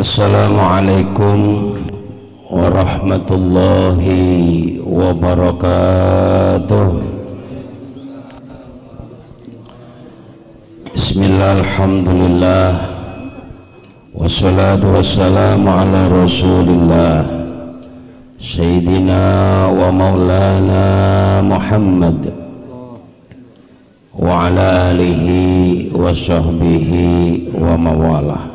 Assalamualaikum warahmatullahi wabarakatuh. Bismillah, alhamdulillah, wassalatu wassalamu ala rasulillah Sayyidina wa maulana Muhammad wa ala alihi wa sahbihi wa mawalah.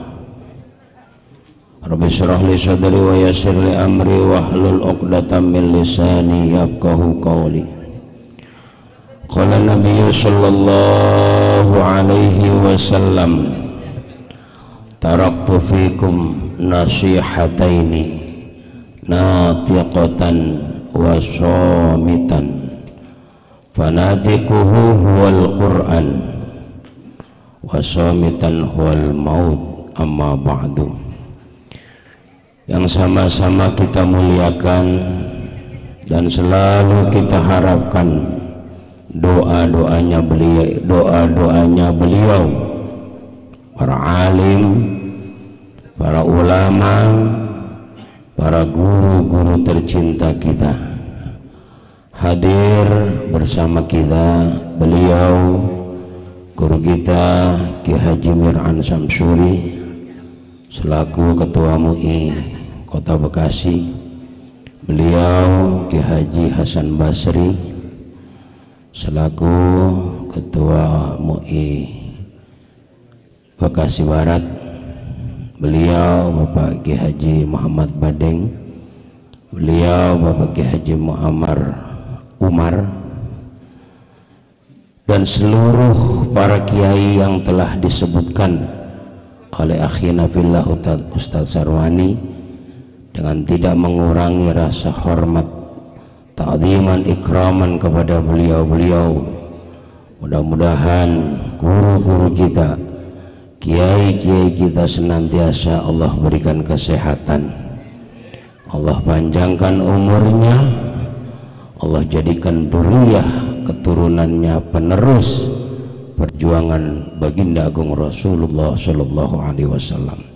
Rabbi syrah li sadri wa yassir li amri wahlul 'uqdatam min lisani yafqahu qawli. Qala Nabi sallallahu alaihi wasallam, taraktu fikum nasihataini natiqatan wa shamitan fanatiquhu huwal Qur'an wa shamitan huwal maut, amma ba'du. Yang sama-sama kita muliakan dan selalu kita harapkan doa-doanya beliau, para alim, para ulama, para guru-guru tercinta kita. Hadir bersama kita beliau, guru kita Ki Haji Mir'an Samsuri selaku Ketua MUI Kota Bekasi, beliau Ki Haji Hasan Basri selaku Ketua MUI Bekasi Barat, beliau Bapak Ki Haji Muhammad Badeng, beliau Bapak Ki Haji Muammar Umar, dan seluruh para kiai yang telah disebutkan oleh akhina fillah Ustadz Sarwani, dengan tidak mengurangi rasa hormat, ta'ziman, ikraman kepada beliau-beliau. Mudah-mudahan guru-guru kita, kiai-kiai kita senantiasa Allah berikan kesehatan, Allah panjangkan umurnya, Allah jadikan dzurriyyah keturunannya penerus perjuangan baginda agung Rasulullah Shallallahu Alaihi Wasallam.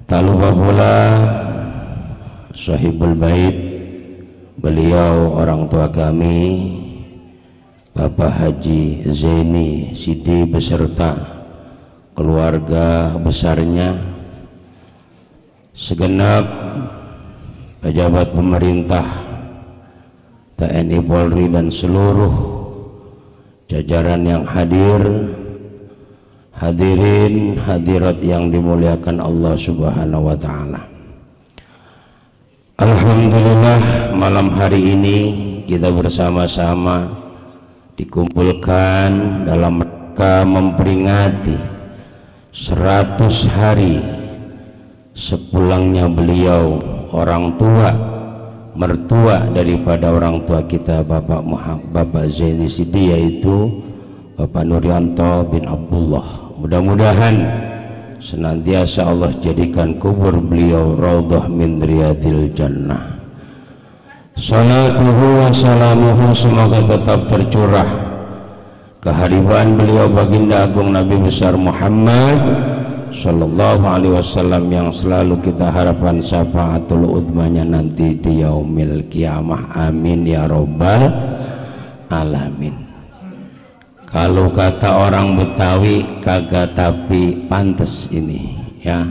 Tak lupa pula sahibul bait, beliau orang tua kami Bapak Haji Zaini Sidi beserta keluarga besarnya, segenap pejabat pemerintah TNI Polri dan seluruh jajaran yang hadir, hadirin hadirat yang dimuliakan Allah Subhanahu wa Ta'ala. Alhamdulillah, malam hari ini kita bersama-sama dikumpulkan dalam rangka memperingati 100 hari sepulangnya beliau, orang tua mertua daripada orang tua kita Bapak Zaini Sidi, yaitu Bapak Nuryanto bin Abdullah. Mudah-mudahan senantiasa Allah jadikan kubur beliau raudhah min riyadil jannah. Salatuhu wa salamuhu semoga tetap tercurah keharibaan beliau baginda agung Nabi besar Muhammad Sallallahu Alaihi Wasallam yang selalu kita harapkan syafaatul udmanya nanti di yaumil kiamah. Amin ya robbal alamin. Kalau kata orang Betawi kagak tapi pantes ini ya,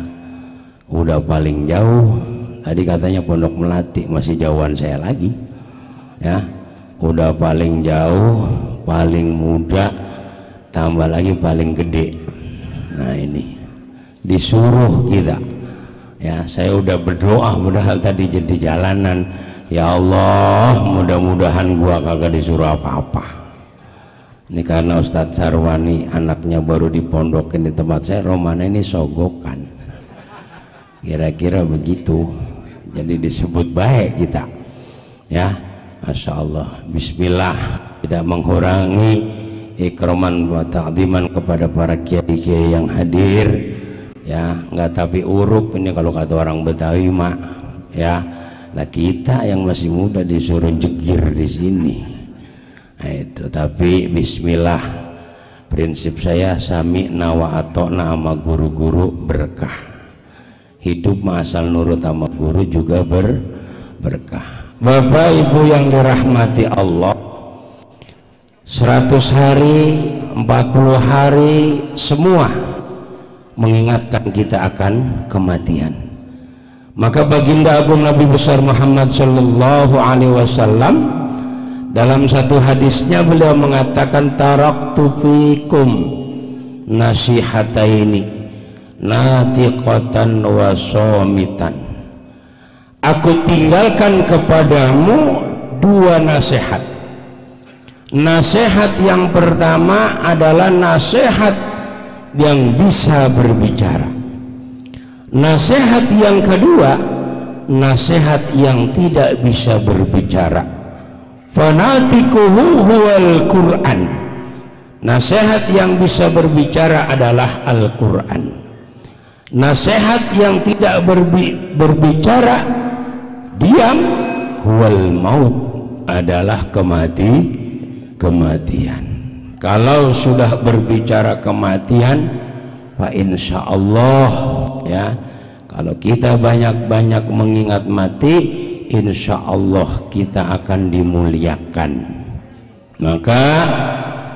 udah paling jauh. Tadi katanya Pondok Melati, masih jauhan saya lagi ya. Udah paling jauh, paling muda, tambah lagi paling gede. Nah ini disuruh kita ya. Saya udah berdoa padahal tadi jadi jalanan, ya Allah mudah-mudahan gua kagak disuruh apa-apa. Ini karena Ustadz Sarwani anaknya baru dipondokin di tempat saya, romana ini sogokan, kira-kira begitu. Jadi disebut baik kita ya, Masya Allah. Bismillah, tidak mengurangi ikraman wa ta'ziman kepada para kiai-kiai yang hadir ya. Nggak tapi urup ini kalau kata orang Betawi mak ya. Lah kita yang masih muda disuruh jegir di sini. Nah, itu tapi bismillah, prinsip saya sami'na wa ata'na sama guru-guru berkah hidup asal nurut sama guru juga berkah. Bapak Ibu yang dirahmati Allah, 100 hari, 40 hari semua mengingatkan kita akan kematian. Maka baginda agung Nabi besar Muhammad sallallahu alaihi wasallam dalam satu hadisnya beliau mengatakan, taraktu fikum nasihataini natiqatan wa somitan. Aku tinggalkan kepadamu dua nasihat. Nasihat yang pertama adalah nasihat yang bisa berbicara. Nasihat yang kedua, nasihat yang tidak bisa berbicara. Fanatikuhu huwal Qur'an. Nasihat yang bisa berbicara adalah Al-Quran. Nasihat yang tidak berbicara, diam, huwal maut, adalah kematian. Kalau sudah berbicara kematian, fa insya Allah, ya, kalau kita banyak-banyak mengingat mati, insya Allah kita akan dimuliakan. Maka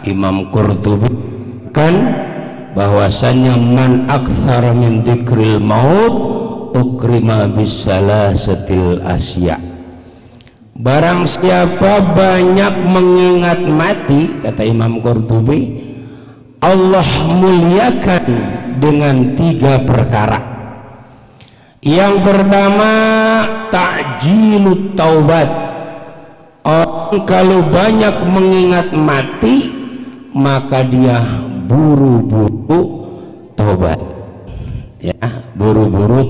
Imam Qurtubi kan bahwasannya man aktsara min dzikril maut ukrima bisalasatil asya. Barang siapa banyak mengingat mati, kata Imam Qurtubi, Allah muliakan dengan 3 perkara. Yang pertama, ta'jilut taubat. Orang kalau banyak mengingat mati, maka dia buru-buru taubat, ya, buru-buru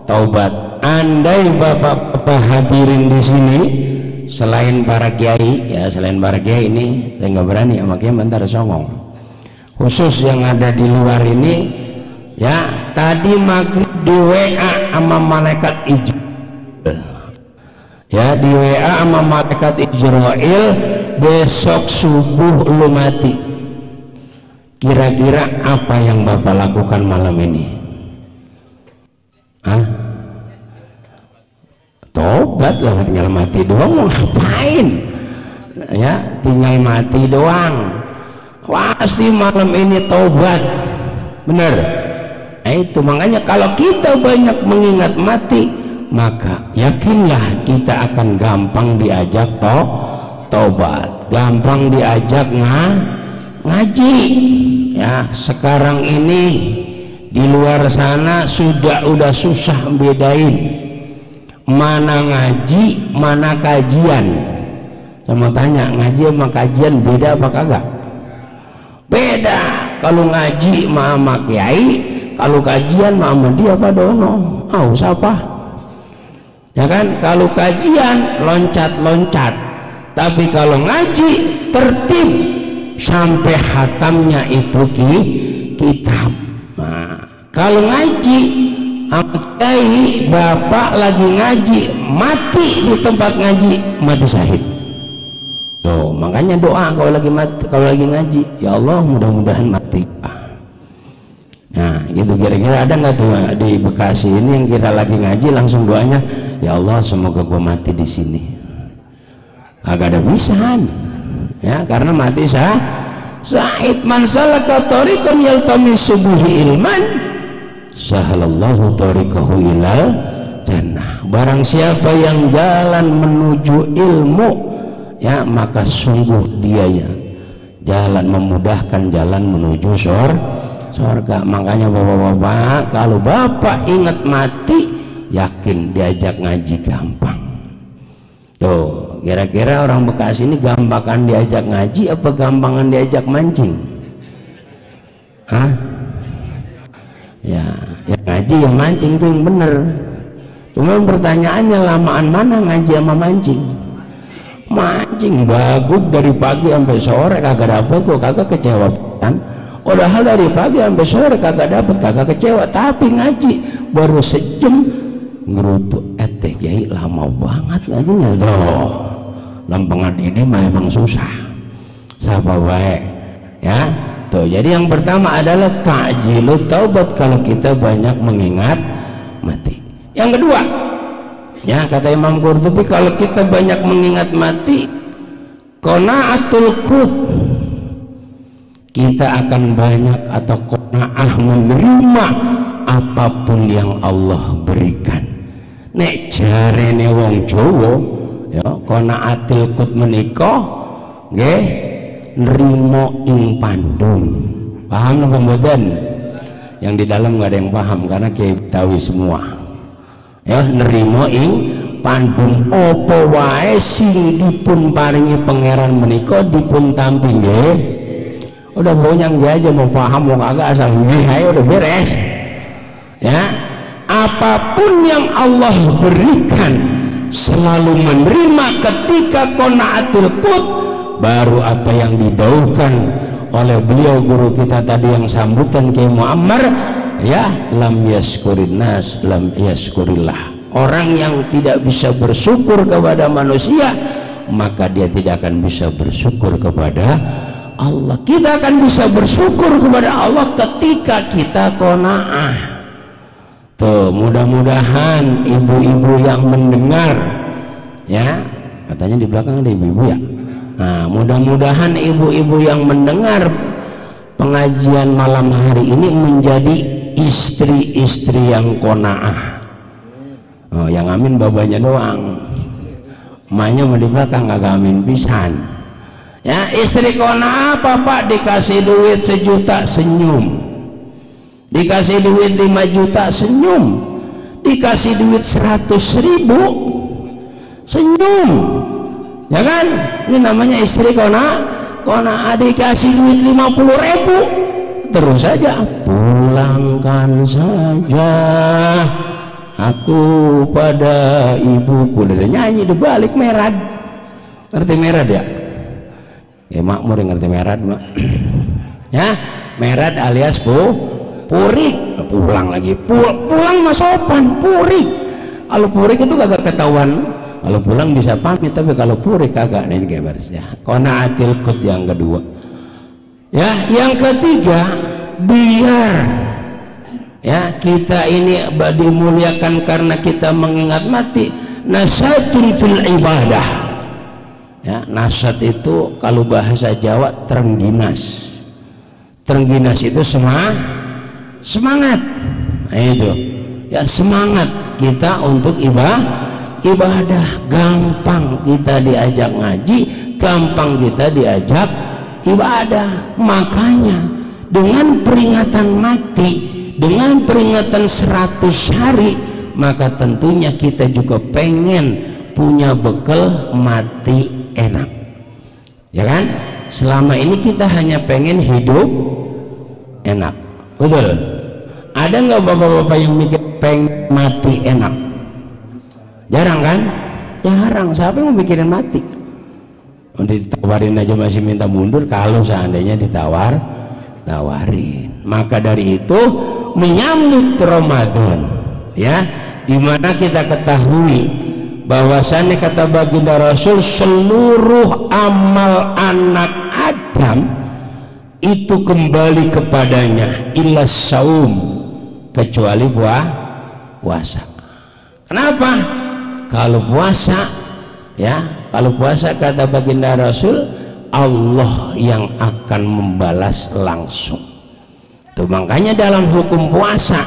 taubat. Andai bapak-bapak hadirin di sini, selain para kiai, ya, selain para kiai ini saya nggak berani sama kiai bentar songong. Khusus yang ada di luar ini, ya, tadi maghrib di WA sama malaikat Ijrail, ya, di WA sama malaikat Ijrail, besok subuh lu mati. Kira-kira apa yang bapak lakukan malam ini? Hah? Tobat lah, tinggal mati doang, mau ngapain? Ya, tinggal mati doang. Pasti malam ini tobat, bener. Nah, itu makanya kalau kita banyak mengingat mati, maka yakinlah kita akan gampang diajak tobat, gampang diajak ngaji. Ya, sekarang ini di luar sana udah susah bedain mana ngaji, mana kajian. Sama tanya, ngaji sama kajian beda apa kagak? Beda. Kalau ngaji sama kiai, kalau kajian sama dia apa dono? Siapa? Ya kan, kalau kajian loncat-loncat, tapi kalau ngaji tertib sampai hatamnya itu kitab. Nah, kalau ngaji kiai, bapak lagi ngaji, mati di tempat ngaji, mati syahid. Tuh, makanya doa kalau lagi mati, kalau lagi ngaji, ya Allah mudah-mudahan mati. Nah, gitu kira-kira ada nggak tuh di Bekasi ini yang kira lagi ngaji langsung doanya, ya Allah semoga gua mati di sini. Agak ada pisan, ya, karena mati syahid. Man salaka tariqan yaltamisu bihi ilman sahalallahu tariqahu ilal jannah. Barang siapa yang jalan menuju ilmu, ya, maka sungguh dia ya jalan memudahkan jalan menuju surga. Makanya bapak-bapak, kalau bapak ingat mati, yakin diajak ngaji gampang. Tuh, kira-kira orang Bekasi ini gampangan diajak ngaji apa gampangan diajak mancing? Hah? Ya, yang ngaji yang mancing tuh yang bener. Cuma pertanyaannya, lamaan mana ngaji sama mancing? Mancing bagus dari pagi sampai sore kagak dapet, kok kagak kecewa kan? Padahal dari pagi sampai sore kagak dapet, kagak kecewa. Tapi ngaji baru sejam ngerutuk kiai lama banget ngajinya tuh. Lampangan ini memang susah. Siapa baik, ya. Tuh, jadi yang pertama adalah ta'jilut taubat. Kalau kita banyak mengingat mati. Yang kedua, ya kata Imam Qurtubi, kalau kita banyak mengingat mati, qanaatul qut, kita akan banyak atau qanaah menerima apapun yang Allah berikan. Nek jarene wong Jawa ya qanaatul qut menika nggih nrimo ing pandung. Paham napa mboten? Yang di dalam nggak ada yang paham karena Kiai Betawi semua. Ya nerimo ing pandung apa wae sing dipun paringi pangeran menika dipun tampi nggih. Udah bonyang aja mau paham mau kagak asal nggih ae udah beres. Ya, apapun yang Allah berikan selalu menerima ketika qanaatul qut. Baru apa yang didauhkan oleh beliau guru kita tadi yang sambutan Kiai Muammar, ya lam yaskurin nas lam yaskurillah. Orang yang tidak bisa bersyukur kepada manusia, maka dia tidak akan bisa bersyukur kepada Allah. Kita akan bisa bersyukur kepada Allah ketika kita qanaah. Tuh, mudah-mudahan ibu-ibu yang mendengar, ya katanya di belakang ada ibu-ibu ya. Nah, mudah-mudahan ibu-ibu yang mendengar pengajian malam hari ini menjadi istri-istri yang qanaah. Oh, yang amin babanya doang, emaknya mau di belakang kagak amin pisan. Ya, istri qanaah apa Pak? Dikasih duit 1 juta senyum, dikasih duit 5 juta senyum, dikasih duit 100.000 senyum. Ya kan, ini namanya istri qanaah. Dikasih duit 50.000 terus saja, pulangkan saja aku pada ibuku. Udah nyanyi di balik merad. Ngerti merad ya? Ya makmur yang ngerti merad mak. Ya, merad alias purik. Pulang lagi, pulang mas sopan, purik. Kalau purik itu kagak ketahuan. Kalau pulang bisa pamit, tapi kalau purik kagak. Nah, ini kayak baris ya. Qanaatul qut yang kedua. Ya, yang ketiga, biar ya kita ini dimuliakan karena kita mengingat mati. Nasyatun fil ibadah. Ya, nasyat itu kalau bahasa Jawa terengginas. Terengginas itu semangat. Nah, itu. Ya, semangat kita untuk ibadah. Gampang kita diajak ngaji, gampang kita diajak ibadah. Makanya dengan peringatan mati, dengan peringatan 100 hari, maka tentunya kita juga pengen punya bekal mati enak, ya kan? Selama ini kita hanya pengen hidup enak, betul? Ada nggak bapak-bapak yang mikir pengen mati enak? Jarang kan? Jarang. Siapa yang mau mikirin mati? Ditawarin aja masih minta mundur kalau seandainya tawarin. Maka dari itu menyambut Ramadan, ya, dimana kita ketahui bahwasannya kata baginda Rasul, seluruh amal anak Adam itu kembali kepadanya illa saum, kecuali puasa. Kenapa? Kalau puasa, ya, kalau puasa kata baginda Rasul, Allah yang akan membalas langsung. Tuh makanya dalam hukum puasa,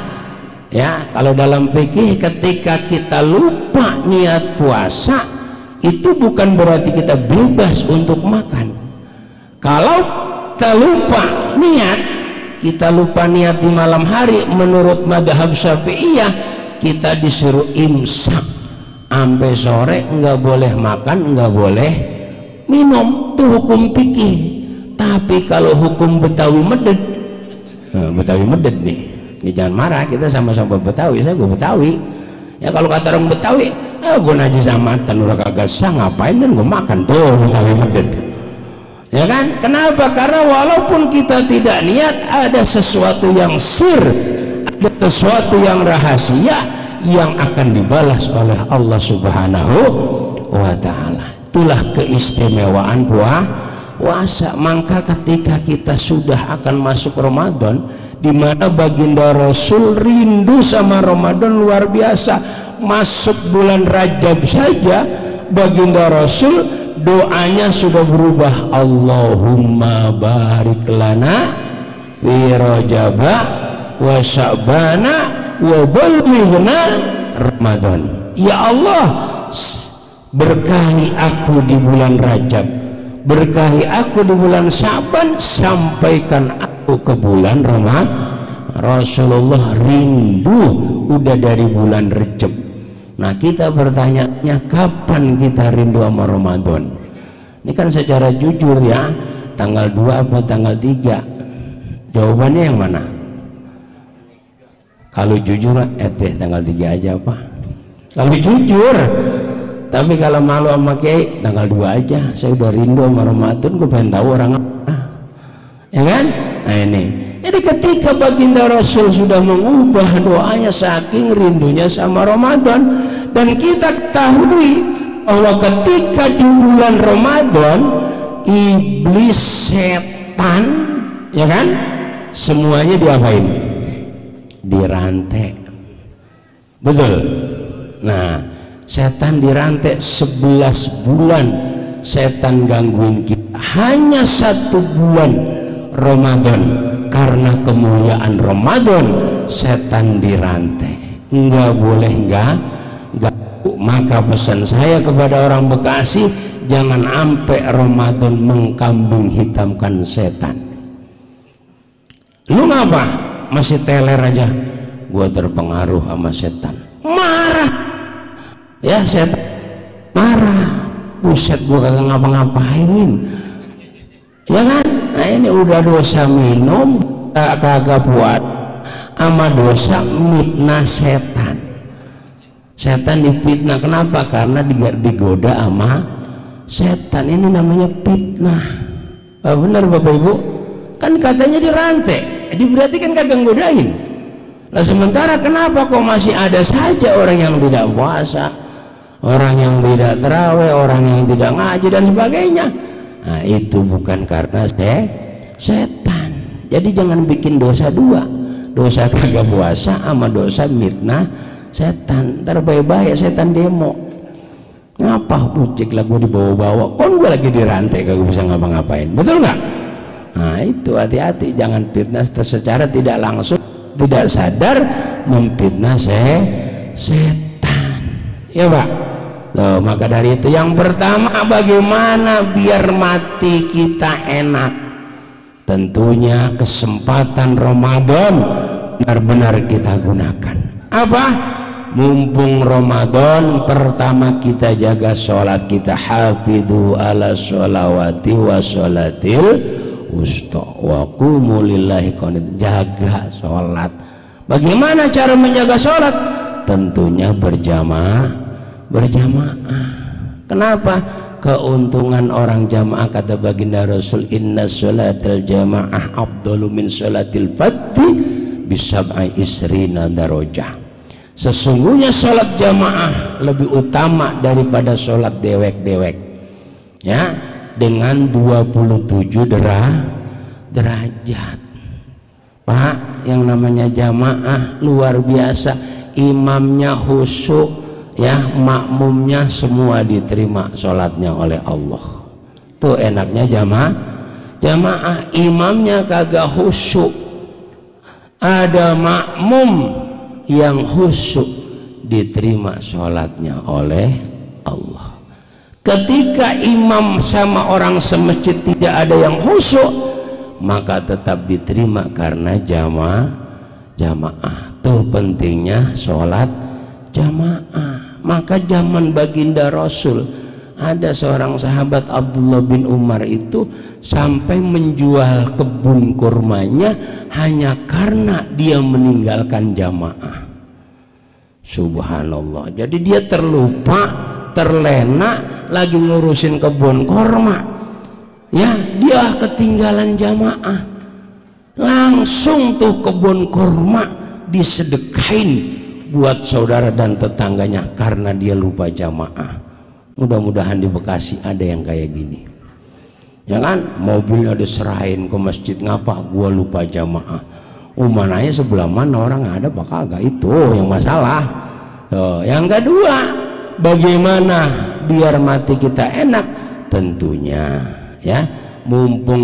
ya, kalau dalam fikih ketika kita lupa niat puasa, itu bukan berarti kita bebas untuk makan. Kalau kita lupa niat di malam hari, menurut mazhab Syafi'iyah kita disuruh imsak sampai sore, nggak boleh makan, nggak boleh minum. Itu hukum fikih. Tapi kalau hukum Betawi meded, Betawi meded nih, ya jangan marah, kita sama-sama Betawi, saya gue Betawi. Ya kalau kata orang Betawi, gue najis samatan udah kagak sah, ngapain dan gue makan tuh Betawi meded. Ya kan? Kenapa? Karena walaupun kita tidak niat, ada sesuatu yang sir, ada sesuatu yang rahasia yang akan dibalas oleh Allah Subhanahu wa ta'ala. Itulah keistimewaan puasa. Maka ketika kita sudah akan masuk Ramadan, di mana baginda Rasul rindu sama Ramadan luar biasa. Masuk bulan Rajab saja baginda Rasul doanya sudah berubah, Allahumma barik lana fi Rajaba wa Sya'bana wa ballighna Ramadan. Ya Allah, berkahi aku di bulan Rajab, berkahi aku di bulan Sya'ban, sampaikan aku ke bulan Ramadan. Rasulullah rindu udah dari bulan Rajab. Nah, kita bertanya-nya kapan kita rindu sama Ramadan? Ini kan secara jujur ya, tanggal 2 apa tanggal 3? Jawabannya yang mana? Kalau jujur tanggal 3 aja apa? Kalau jujur. Tapi kalau malu sama Kiai, tanggal 2 aja. Saya udah rindu sama Ramadan, gue pengen tahu orang apa. Ya kan? Nah ini. Jadi ketika baginda Rasul sudah mengubah doanya saking rindunya sama Ramadan, dan kita ketahui bahwa ketika di bulan Ramadan iblis, setan, ya kan, semuanya diapain? Dirantai. Betul. Nah, setan dirantai 11 bulan setan gangguin kita. Hanya 1 bulan Ramadan, karena kemuliaan Ramadan setan dirantai, enggak boleh enggak. Maka pesan saya kepada orang Bekasi, jangan sampai Ramadan mengkambing hitamkan setan. Lu ngapa masih teler aja? Gua terpengaruh sama setan. Marah ya, setan marah. Buset, gua kagak ngapa-ngapain, ya kan? Nah ini udah dosa minum, kagak puas, sama dosa mitnah setan. Setan dipitnah, kenapa? Karena digoda sama setan. Ini namanya fitnah. Benar Bapak Ibu? Kan katanya dirantai, jadi berarti kan kagak ngodain. Nah sementara kenapa kok masih ada saja orang yang tidak puasa, orang yang tidak terawih, orang yang tidak ngaji dan sebagainya. Nah itu bukan karena setan. Jadi jangan bikin dosa dua, dosa kagak puasa sama dosa mitnah setan. Ntar bahaya setan demo, ngapa bucik lah gue dibawa-bawa, kon gue lagi dirantai kagak bisa ngapa-ngapain. Betul nggak? Nah itu hati-hati, jangan fitnah secara tidak langsung, tidak sadar memfitnah setan, ya Pak. Loh, maka dari itu yang pertama, bagaimana biar mati kita enak? Tentunya kesempatan Ramadan benar-benar kita gunakan. Apa? Mumpung Ramadan, pertama kita jaga sholat kita. Hafidhu ala sholawati wa sholatil wusta wa qumu lillahi qanitin. Jaga sholat. Bagaimana cara menjaga sholat? Tentunya berjamaah. Kenapa? Keuntungan orang jamaah, kata baginda Rasul, inna sholatil jamaah afdalu min sholatil fadhi bisab'i isrina darajah. Sesungguhnya sholat jamaah lebih utama daripada sholat dewek-dewek, ya, dengan 27 derajat. Pak, yang namanya jamaah luar biasa, imamnya khusyuk, ya, makmumnya semua diterima sholatnya oleh Allah. Tuh enaknya jamaah, imamnya kagak khusyuk, ada makmum yang khusyuk, diterima sholatnya oleh Allah. Ketika imam sama orang semasjid tidak ada yang khusyuk, maka tetap diterima karena jamaah. Tuh pentingnya sholat jamaah. Maka zaman baginda Rasul, ada seorang sahabat Abdullah bin Umar itu sampai menjual kebun kurmanya hanya karena dia meninggalkan jamaah. Subhanallah. Jadi dia terlupa, terlena lagi ngurusin kebun kurma, ya, dia ketinggalan jamaah. Langsung tuh kebun kurma disedekain buat saudara dan tetangganya karena dia lupa jamaah. Mudah-mudahan di Bekasi ada yang kayak gini, ya kan? Mobilnya diserahin ke masjid, ngapa? Gua lupa jamaah. Umananya sebelah mana orang ada bakal gak, itu yang masalah. Yang kedua, bagaimana biar mati kita enak? Tentunya ya, mumpung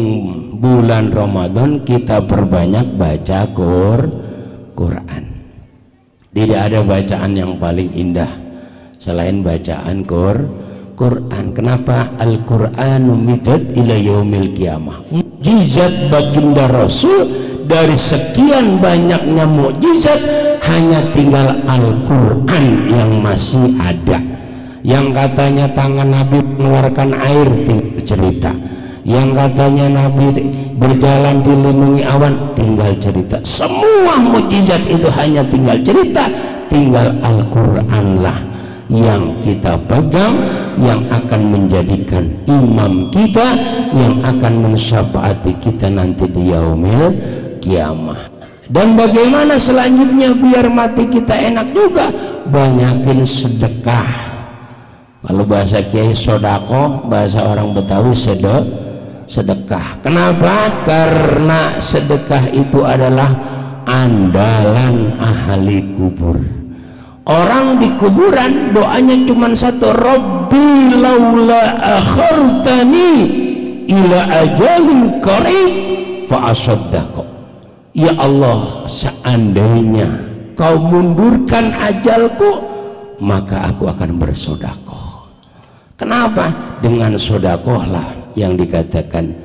bulan Ramadan kita perbanyak baca Quran. Tidak ada bacaan yang paling indah selain bacaan Quran. Kenapa? Al-Qur'anu midad ila yaumil qiyamah. Mukjizat baginda Rasul, dari sekian banyaknya mukjizat hanya tinggal Al-Quran yang masih ada. Yang katanya tangan Nabi mengeluarkan air, tinggal cerita. Yang katanya Nabi berjalan dilindungi awan, tinggal cerita. Semua mukjizat itu hanya tinggal cerita. Tinggal Al-Quran lah yang kita pegang, yang akan menjadikan imam kita, yang akan mensyafaati kita nanti di yaumil kiamah. Dan bagaimana selanjutnya biar mati kita enak juga? Banyakin sedekah. Kalau bahasa Kiai sodako, bahasa orang Betawi sedekah. Kenapa? Karena sedekah itu adalah andalan ahli kubur. Orang di kuburan doanya cuma satu, Rabbi laula akhartani ila ajalin qarib fa asaddaq. Ya Allah, seandainya kau mundurkan ajalku, maka aku akan bersedekah. Kenapa? Dengan sedekahlah yang dikatakan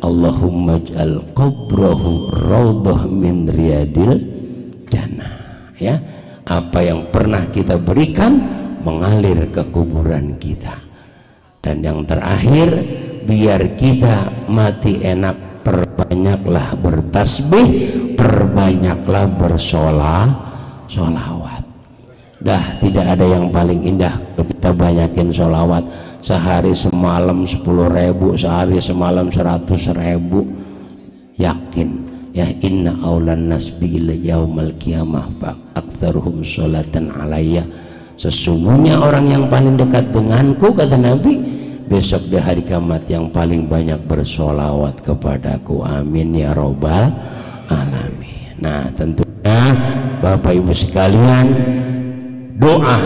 Allahumma ij'al qabrahu raudhah min riyadil jannah. Ya, apa yang pernah kita berikan mengalir ke kuburan kita. Dan yang terakhir, biar kita mati enak, perbanyaklah bertasbih, perbanyaklah bersolawat. Dah tidak ada yang paling indah kalau kita banyakin solawat. Sehari semalam 10.000, sehari semalam 100.000. Yakin ya, inna aulan nasbi ila yaumal qiyamah fa aktsaruhum sholatan alayya. Sesungguhnya orang yang paling dekat denganku, kata Nabi, besok di hari kiamat yang paling banyak bersolawat kepadaku. Amin ya robbal alamin. Nah, tentunya Bapak Ibu sekalian, doa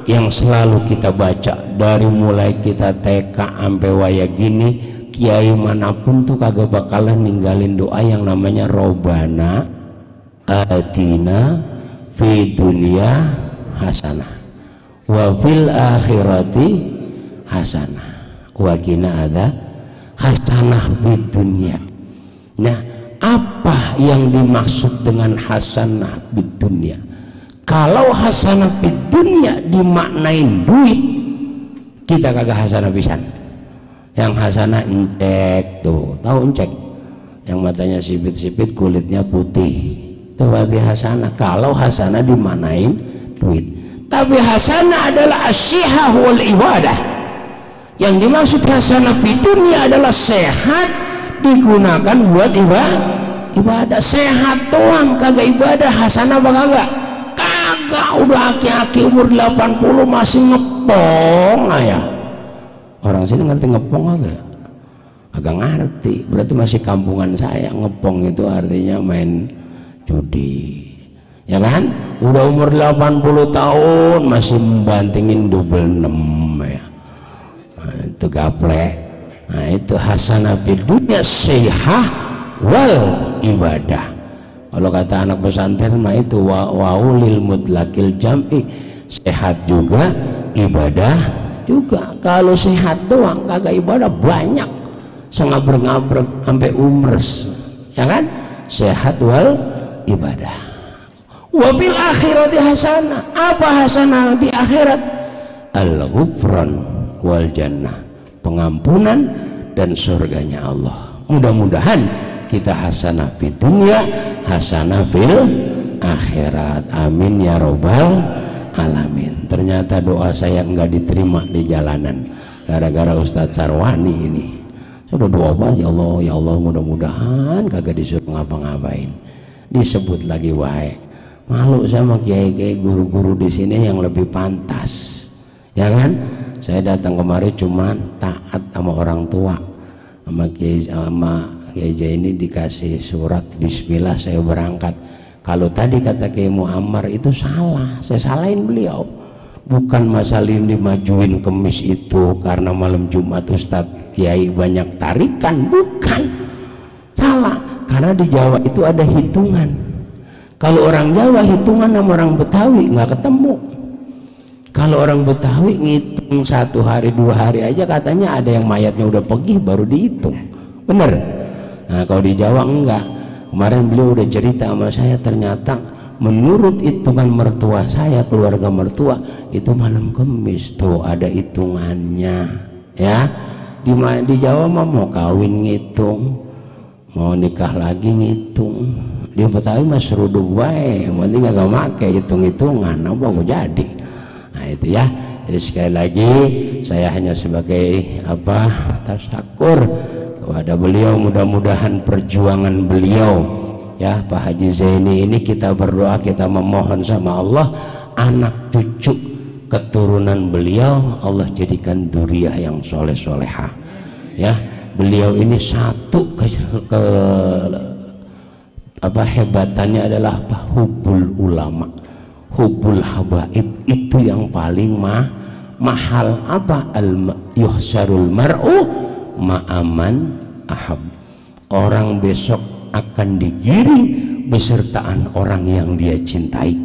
yang selalu kita baca dari mulai kita TK sampai waya gini, kiai manapun tuh kagak bakalan ninggalin doa yang namanya Robbana atina fi dunya hasanah wa fil akhirati hasanah wa qina adza hasanah fid dunya. Nah, apa yang dimaksud dengan hasanah fid dunya? Kalau hasanah fid dunya dimaknain duit, kita kagak hasanah pisan. Yang hasanah encek tuh, tahu encek? Yang matanya sipit-sipit, kulitnya putih, itu berarti hasanah. Kalau hasanah dimaknain duit. Tapi hasanah adalah asyihah wal ibadah. Yang dimaksud hasanah fid dunya adalah sehat, digunakan buat ibadah. Sehat doang kagak ibadah, hasanah apa kagak? Kagak. Udah aki-aki umur 80 masih ngepong ya. Orang sini ngerti ngepong agak? Agak ngerti. Berarti masih kampungan saya. Ngepong itu artinya main judi, ya kan? Udah umur 80 tahun masih membantingin double 6 ya. Nah, itu gaplek. Nah, itu hasanah fid dunya sihah wal ibadah. Kalau kata anak pesantren mah itu waulil mutlaqil jam'i, sehat juga ibadah juga. Kalau sehat doang kagak ibadah banyak, sengabrek-ngabrek sampai umres, ya kan? Sehat wal ibadah. Wa fil akhirati hasanah. Apa hasanah di akhirat? Al-ghufran wal jannah, pengampunan dan surganya Allah. Mudah-mudahan kita hasanah fid dunya, hasanah fil akhirat. Amin ya robbal alamin. Ternyata doa saya enggak diterima di jalanan gara-gara Ustadz Sarwani ini. Sudah doa apa? Ya Allah mudah-mudahan kagak disuruh ngapa-ngapain. Disebut lagi wae. Malu sama kiai-kiai guru-guru di sini yang lebih pantas, ya kan? Saya datang kemari cuman taat sama orang tua, sama kiai, sama Kiai ini dikasih surat bismillah saya berangkat. Kalau tadi kata Kiai Muammar itu salah, saya salahin beliau. Bukan masalah ini dimajuin kemis itu karena malam Jumat Ustadz Kiai banyak tarikan, bukan. Salah, karena di Jawa itu ada hitungan. Kalau orang Jawa hitungan sama orang Betawi nggak ketemu. Kalau orang Betawi ngitung 1 hari 2 hari aja katanya ada yang mayatnya udah pergi baru dihitung, bener. Nah kalau di Jawa enggak. Kemarin beliau udah cerita sama saya, ternyata menurut hitungan mertua saya, keluarga mertua itu malam Kemis tuh ada hitungannya, ya. Di Jawa mah mau kawin ngitung, mau nikah lagi ngitung. Di Betawi mah seruduk wae, penting gak make hitung-hitungan apa mau jadi. Nah itu ya. Jadi sekali lagi saya hanya sebagai tasyakur kepada beliau, mudah-mudahan perjuangan beliau ya Pak Haji Zaini ini kita berdoa, kita memohon sama Allah anak cucu keturunan beliau Allah jadikan dzurriyyah yang soleh-solehah ya. Beliau ini satu hebatannya adalah hubbul ulama, hubbul habaib, itu yang paling mahal. Yuhsarul mar'u ma'aman ahab, orang besok akan digiring besertaan orang yang dia cintai.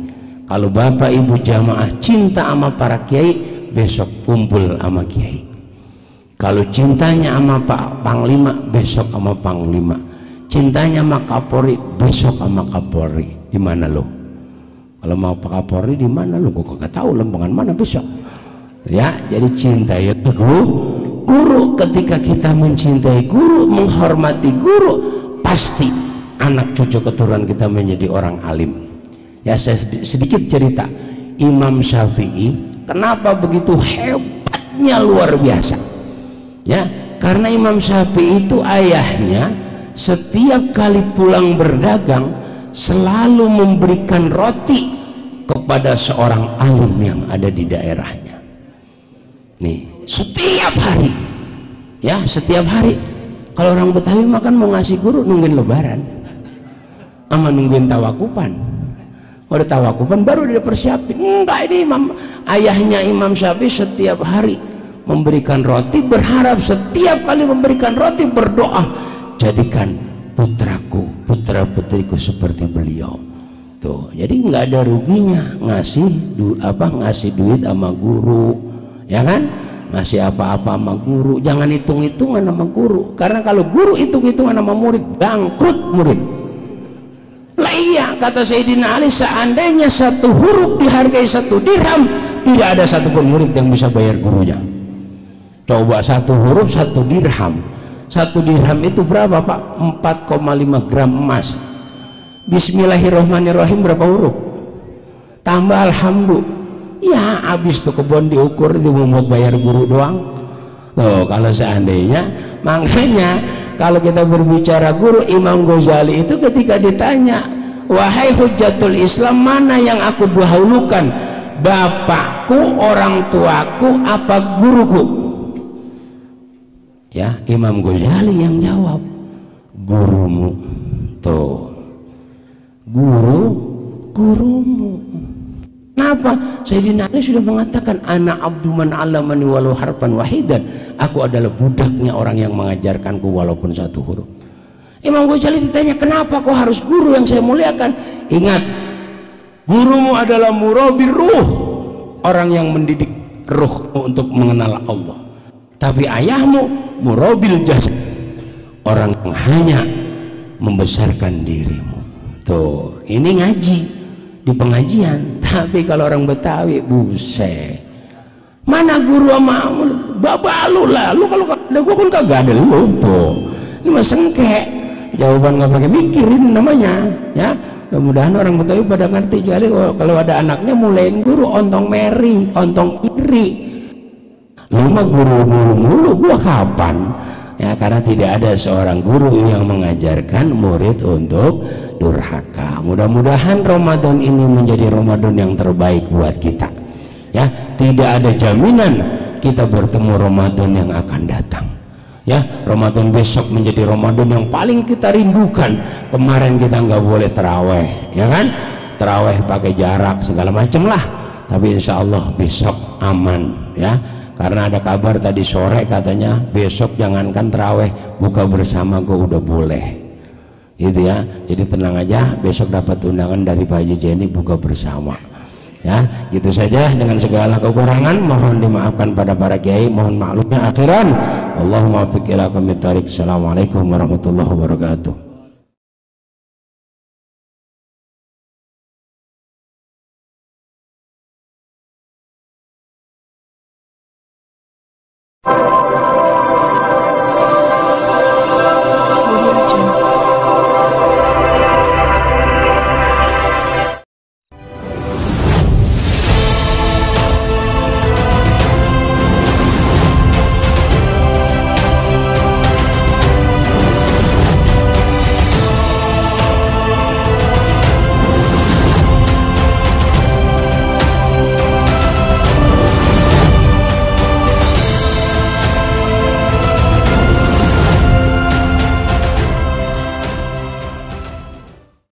Kalau bapak ibu jamaah cinta sama para kiai, besok kumpul sama kiai. Kalau cintanya sama Pak Panglima, besok sama Panglima. Cintanya sama Kapolri, besok sama Kapolri. Di mana lo? Kalau mau Pak Kapolri di mana lo? Gue kagak tahu lembangan mana besok. Ya, jadi cinta ya guru. Ketika kita mencintai guru, menghormati guru, pasti anak cucu keturunan kita menjadi orang alim. Ya, saya sedikit cerita. Imam Syafi'i kenapa begitu hebatnya, luar biasa. Ya, karena Imam Syafi'i itu ayahnya setiap kali pulang berdagang selalu memberikan roti kepada seorang alim yang ada di daerahnya. Nih, setiap hari. Ya, setiap hari. Kalau orang Betawi makan mau ngasih guru nungguin lebaran. Sama nungguin tawakupan. Udah tawakupan baru dia persiapin. Enggak, ini ayahnya Imam Syafi'i setiap hari memberikan roti, berharap setiap kali memberikan roti berdoa, jadikan putraku, putra putriku seperti beliau. Tuh, jadi nggak ada ruginya ngasih duit sama guru, ya kan? Ngasih apa-apa sama guru, jangan hitung-hitungan sama guru, karena kalau guru hitung-hitungan sama murid, bangkrut murid. Lah iya, kata Sayyidina Ali, seandainya 1 huruf dihargai 1 dirham, tidak ada satupun murid yang bisa bayar gurunya. Coba 1 huruf 1 dirham. 1 dirham itu berapa Pak? 4,5 gram emas. Bismillahirrahmanirrahim berapa huruf? Tambah alhamdulillah. Ya habis tuh kebun diukur itu membuat bayar guru doang. Tuh, kalau seandainya, makanya kalau kita berbicara guru, Imam Ghazali itu ketika ditanya, wahai Hujjatul Islam, mana yang aku dahulukan, bapakku, orang tuaku, apa guruku? Ya, Imam Ghazali yang jawab, gurumu. Tuh, gurumu. Kenapa? Sayyidina Ali sudah mengatakan, ana abdu man 'allamani walau harfan wahidan, aku adalah budaknya orang yang mengajarkanku walaupun 1 huruf. Imam Ghazali ditanya, kenapa kau harus guru yang saya muliakan? Ingat, gurumu adalah murabbi ruh, orang yang mendidik ruhmu untuk mengenal Allah. Tapi ayahmu murabbil jasad, orang yang hanya membesarkan dirimu. Tuh, ini ngaji di pengajian. Tapi kalau orang Betawi, buset, mana guru sama bapak lu lah, lu kalau ada gua kan kagak ada lu. Tuh, ini mah sengke, jawaban nggak pakai mikirin namanya, ya. Mudah-mudahan orang Betawi pada ngerti. Jadi kalau ada anaknya mulain guru, ontong meri, ontong iri. Lu mah guru mulu, gua kapan? Ya, karena tidak ada seorang guru yang mengajarkan murid untuk durhaka. Mudah-mudahan Ramadan ini menjadi Ramadan yang terbaik buat kita. Ya, tidak ada jaminan kita bertemu Ramadan yang akan datang. ya. Ramadan besok menjadi Ramadan yang paling kita rindukan. Kemarin kita nggak boleh terawih, ya kan, terawih pakai jarak segala macam lah, tapi insya Allah besok aman ya, karena ada kabar tadi sore katanya besok jangankan terawih, buka bersama gue udah boleh gitu ya. Jadi tenang aja, besok dapat undangan dari Pak Haji Jenny buka bersama ya. Gitu saja, dengan segala kekurangan mohon dimaafkan pada para kiai, mohon maklumnya akhiran. Allahumma fiq ila qomit thariq. Assalamualaikum warahmatullahi wabarakatuh.